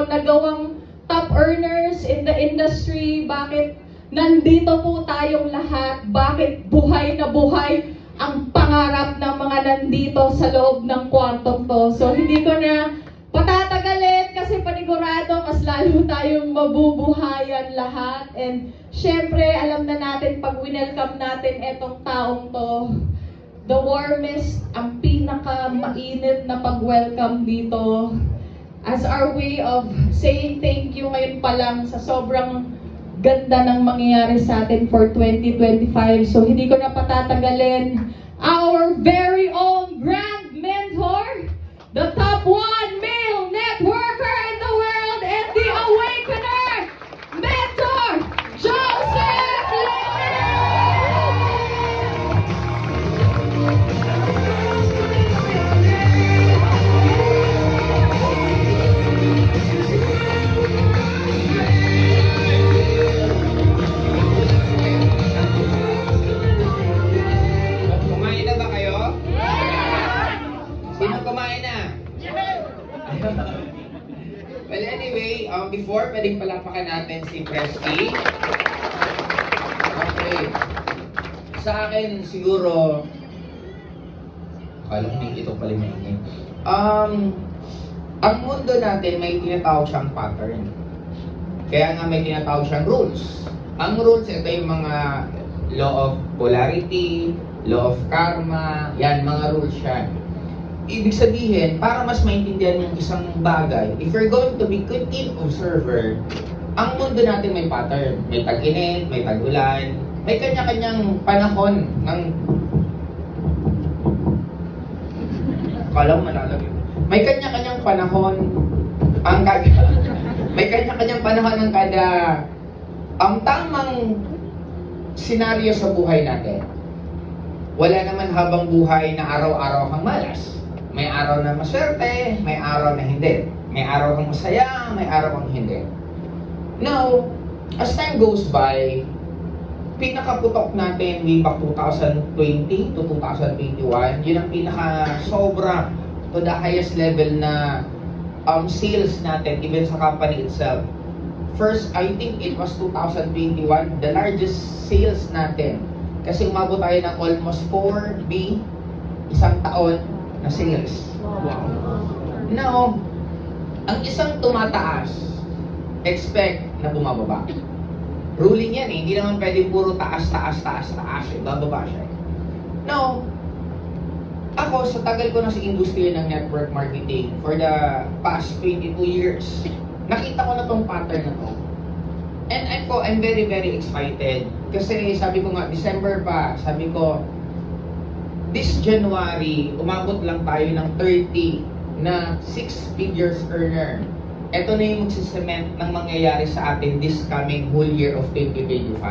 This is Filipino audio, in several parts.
mga nagawang top earners in the industry, bakit nandito po tayong lahat, bakit buhay na buhay ang pangarap ng mga nandito sa loob ng kwartong to. So hindi ko na patatagalin kasi panigurado mas lalo tayong mabubuhayan lahat. And syempre, alam na natin pag winelcome natin etong taong to, the warmest, ang pinaka-mainit na pag-welcome dito as our way of saying thank you ngayon pa lang sa sobrang ganda ng mangyayari sa atin for 2025. So hindi ko na patatagalin, our very own grand mentor, the top 1 male networker in the world and the awakener, Mentor Joseph Lim! Kumain na ba kayo? Sino kumain na? Well, anyway, before, pwedeng palapakan natin si Presty. Okay. Sa akin, siguro, akala ko ito pala may ingay. Ang mundo natin may tinatawag siyang pattern. Kaya nga may tinatawag siyang rules. Ang rules, ito yung mga law of polarity, law of karma, yan, mga rules yan. Ibig sabihin, para mas maintindihan yung isang bagay, if you're going to be a keen observer, ang mundo natin may pattern. May tag-init, may tag-ulan, may kanya-kanyang panahon ng... Akala ko malalagay. May kanya-kanyang panahon ang kada... may kanya-kanyang panahon ang kada... Ang tamang senaryo sa buhay natin. Wala naman habang buhay na araw-araw kang malas. May araw na maswerte, may araw na hindi. May araw kang masaya, may araw kang hindi. Now, as time goes by, pinakaputok natin way back 2020 to 2021, yun ang pinaka-sobra to the highest level na sales natin, even sa company itself. First, I think it was 2021, the largest sales natin. Kasi umabot tayo ng almost 4B, isang taon na sales. Wow. Now, ang isang tumataas, expect na bumababa. Ruling yan eh, hindi naman pwede puro taas, bababa siya. Now, ako sa tagal ko na sa industriya ng network marketing for the past 22 years, nakita ko na tong pattern na to. And I'm very, very excited. Kasi sabi ko nga, December pa, sabi ko, this January, umabot lang tayo ng 30 na 6 figures earner. Ito na yung magsisement ng mangyayari sa atin this coming whole year of 2025.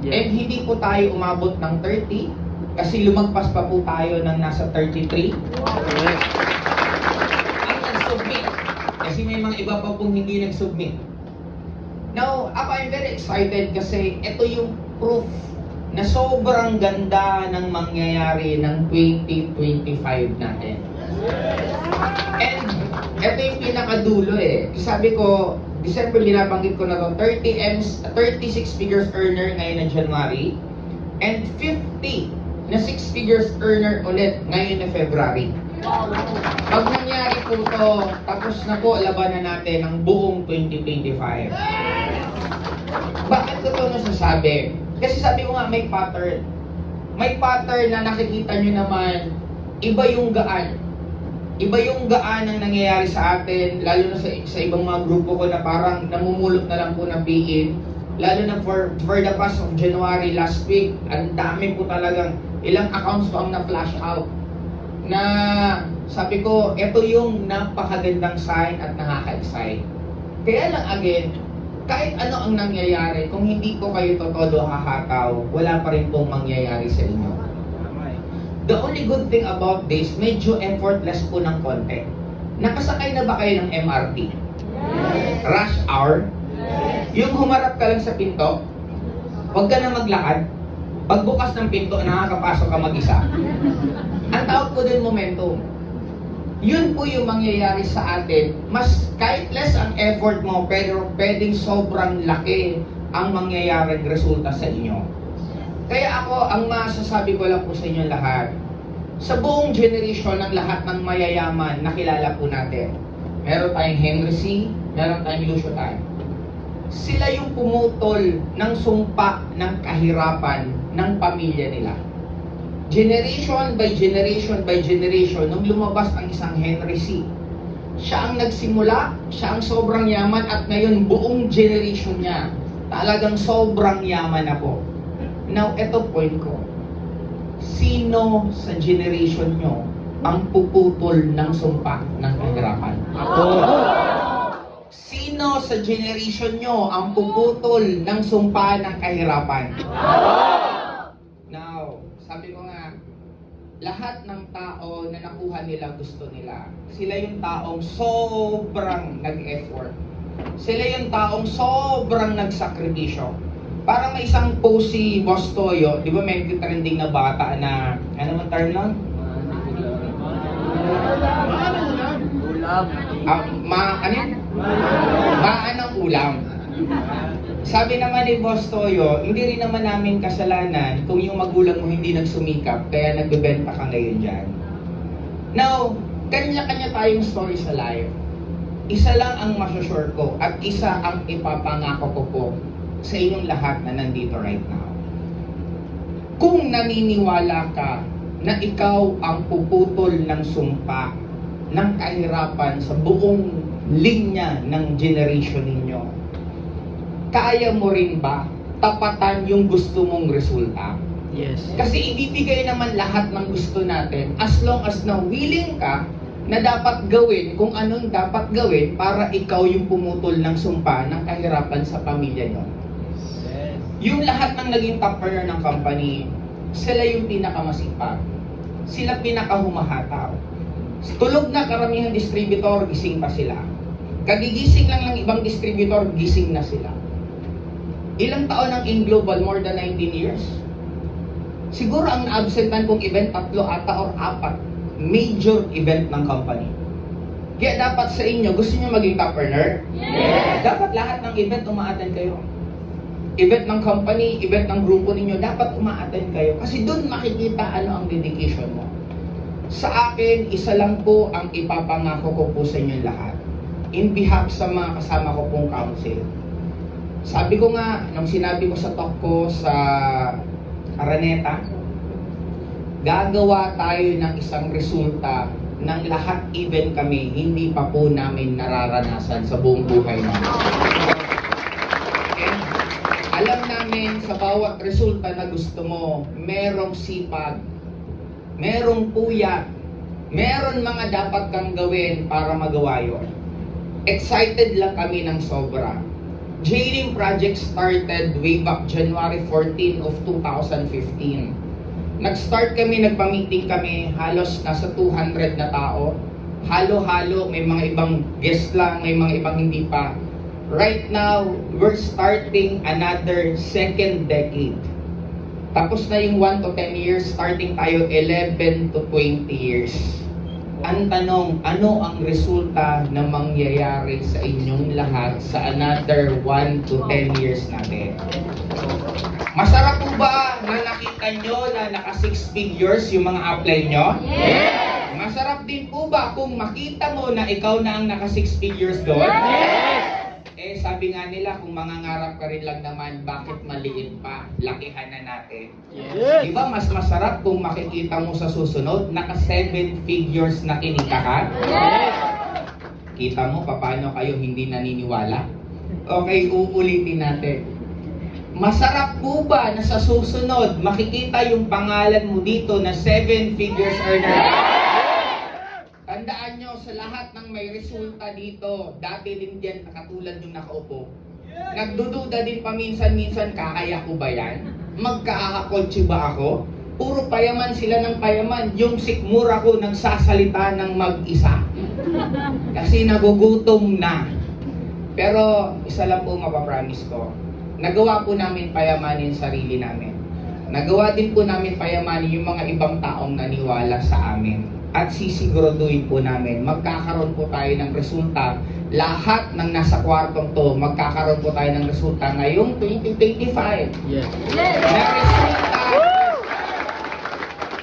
Yeah. And hindi po tayo umabot ng 30 kasi lumagpas pa po tayo ng nasa 33. Ang nag-submit. Kasi may mga iba pa pong hindi nag-submit. Now, I'm very excited kasi ito yung proof na sobrang ganda ng mangyayari ng 2025 natin. And ito yung pinakadulo eh. Sabi ko, December binabanggit ko na to, 36 figures earner ngayon na January and 50 na 6 figures earner ulit ngayon na February. Pag nangyari po to, tapos na po labanan natin ang buong 2025. Bakit ko ito nasasabi? Kasi sabi ko nga may pattern. May pattern na nakikita nyo naman, iba yung gaan. Iba yung gaan ang nangyayari sa atin, lalo na sa ibang mga grupo ko na parang namumulot na lang po ng biin. Lalo na for the past of January last week, ang dami po talagang ilang accounts pa ang na-flash out. Na sabi ko, ito yung napakagandang sign at nakaka-excite. Kaya lang again, kahit ano ang nangyayari, kung hindi ko kayo todo hahataw, wala pa rin pong mangyayari sa inyo. The only good thing about this, medyo effortless po ng konti. Nakasakay na ba kayo ng MRT? Yes. Rush hour? Yes. Yung humarap ka lang sa pinto, huwag ka na maglakad. Pagbukas ng pinto, nakakapasok ka mag-isa. Ang tawag po din momentum. Yun po yung mangyayari sa atin. Mas kahit less ang effort mo, pero pwedeng sobrang laki ang mangyayaring resulta sa inyo. Kaya ako, ang masasabi ko lang po sa inyo lahat, sa buong generation ng lahat ng mayayaman na kilala po natin, meron tayong Henry C., meron tayong Lucio Tan. Sila yung pumutol ng sumpa ng kahirapan ng pamilya nila. Generation by generation by generation, nung lumabas ang isang Henry C., siya ang nagsimula, siya ang sobrang yaman, at ngayon buong generation niya talagang sobrang yaman na po. Now, eto point ko. Sino sa generation nyo ang puputol ng sumpa ng kahirapan? Sino sa generation nyo ang puputol ng sumpa ng kahirapan? Now, sabi ko nga, lahat ng tao na nakuha nila gusto nila. Sila yung taong sobrang nag-effort. Sila yung taong sobrang nagsakripisyo. Parang may isang post si Boss Toyo, di ba may trending na bata na, ano man term nun? Ano yun? Maanang ulam. Sabi naman ni Boss Toyo, hindi rin naman namin kasalanan kung yung magulang mo hindi nagsumikap, kaya nagbebenta ka ngayon dyan. Now, kanya-kanya tayong story sa life. Isa lang ang masusure ko at isa ang ipapangako ko po sa inyong lahat na nandito right now. Kung naniniwala ka na ikaw ang puputol ng sumpa ng kahirapan sa buong linya ng generation ninyo, kaya mo rin ba tapatan yung gusto mong resulta? Yes. Kasi ibibigay naman lahat ng gusto natin as long as na willing ka na dapat gawin kung anong dapat gawin para ikaw yung pumutol ng sumpa ng kahirapan sa pamilya nyo. Yes. Yung lahat ng naging top earner ng company, sila yung pinakamasipag. Sila pinakahumahataw. Tulog na karamihang distributor, gising pa sila. Kagigising lang ng ibang distributor, gising na sila. Ilang taon ang InGlobal? More than 19 years. Siguro ang na-absentan kong event, 3 ata or 4 major event ng company. Kaya dapat sa inyo, gusto niyo maging top earner? Yes! Dapat lahat ng event umaattend kayo. Event ng company, event ng grupo ninyo, dapat umaattend kayo. Kasi doon makikita ano ang dedication mo. Sa akin, isa lang po ang ipapangako ko po sa inyo lahat. In behalf sa mga kasama ko pong council. Sabi ko nga, nung sinabi ko sa talk ko sa Araneta, gagawa tayo ng isang resulta ng lahat, even kami, hindi pa po namin nararanasan sa buong buhay namin. Okay? Alam namin sa bawat resulta na gusto mo, merong sipag, merong puyat, meron mga dapat kang gawin para magawa yun. Excited lang kami ng sobra. JLIM project started way back January 14 of 2015. Nag-start kami, nagpa-meeting kami, halos nasa 200 na tao. Halo-halo, may mga ibang guest lang, may mga ibang hindi pa. Right now, we're starting another second decade. Tapos na yung 1 to 10 years, starting tayo 11 to 20 years. Ang tanong, ano ang resulta na mangyayari sa inyong lahat sa another 1 to 10 years natin? Masarap po ba na nakita nyo na naka 6 figures yung mga apply nyo? Yes! Masarap din po ba kung makita mo na ikaw na ang naka 6 figures doon? Yes! Eh sabi nga nila, kung mangangarap ka rin lang naman, bakit maliit pa? Lakihan na natin. Yes. Di ba mas masarap kung makikita mo sa susunod, naka 7 figures na kinita ka? Yes. Kita mo paano kayo hindi naniniwala? Okay, uulitin natin. Masarap po ba na sa susunod, makikita yung pangalan mo dito na 7 figures earner? Tandaan nyo, sa lahat ng may resulta dito, dati din dyan, katulad yung nakaupo. Nagdududa din paminsan-minsan, kakaya ko ba yan? Magkakakotse ba ako? Puro payaman sila ng payaman. Yung sikmura ko nagsasalita ng mag-isa. Kasi nagugutom na. Pero isa lang po mapapromise ko. Nagawa po namin payamanin sarili namin. Nagawa din po namin payamanin yung mga ibang taong naniwala sa amin. at sisiguraduhin po namin, magkakaroon po tayo ng resulta. Lahat ng nasa kwartong to, magkakaroon po tayo ng resulta ngayong 2025. Yes. Na resulta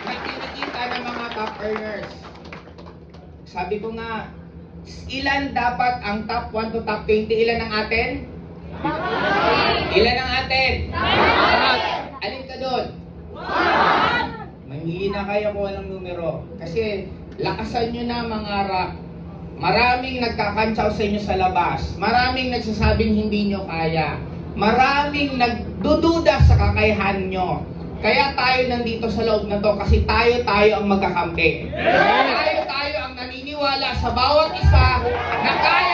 na kinikita ng mga top earners. Sabi ko nga, ilan dapat ang top 1 to top 20? Ilan ang atin? Ilan ang atin? Alin ka doon? Manghihina kayo kung anong numero. Kasi lakasan nyo na mangarap. Maraming nagkakantsaw sa inyo sa labas. Maraming nagsasabing hindi nyo kaya. Maraming nagdududa sa kakayahan nyo. Kaya tayo nandito sa loob na to kasi tayo ang magkakampi. Tayo ang naniniwala sa bawat isa na kaya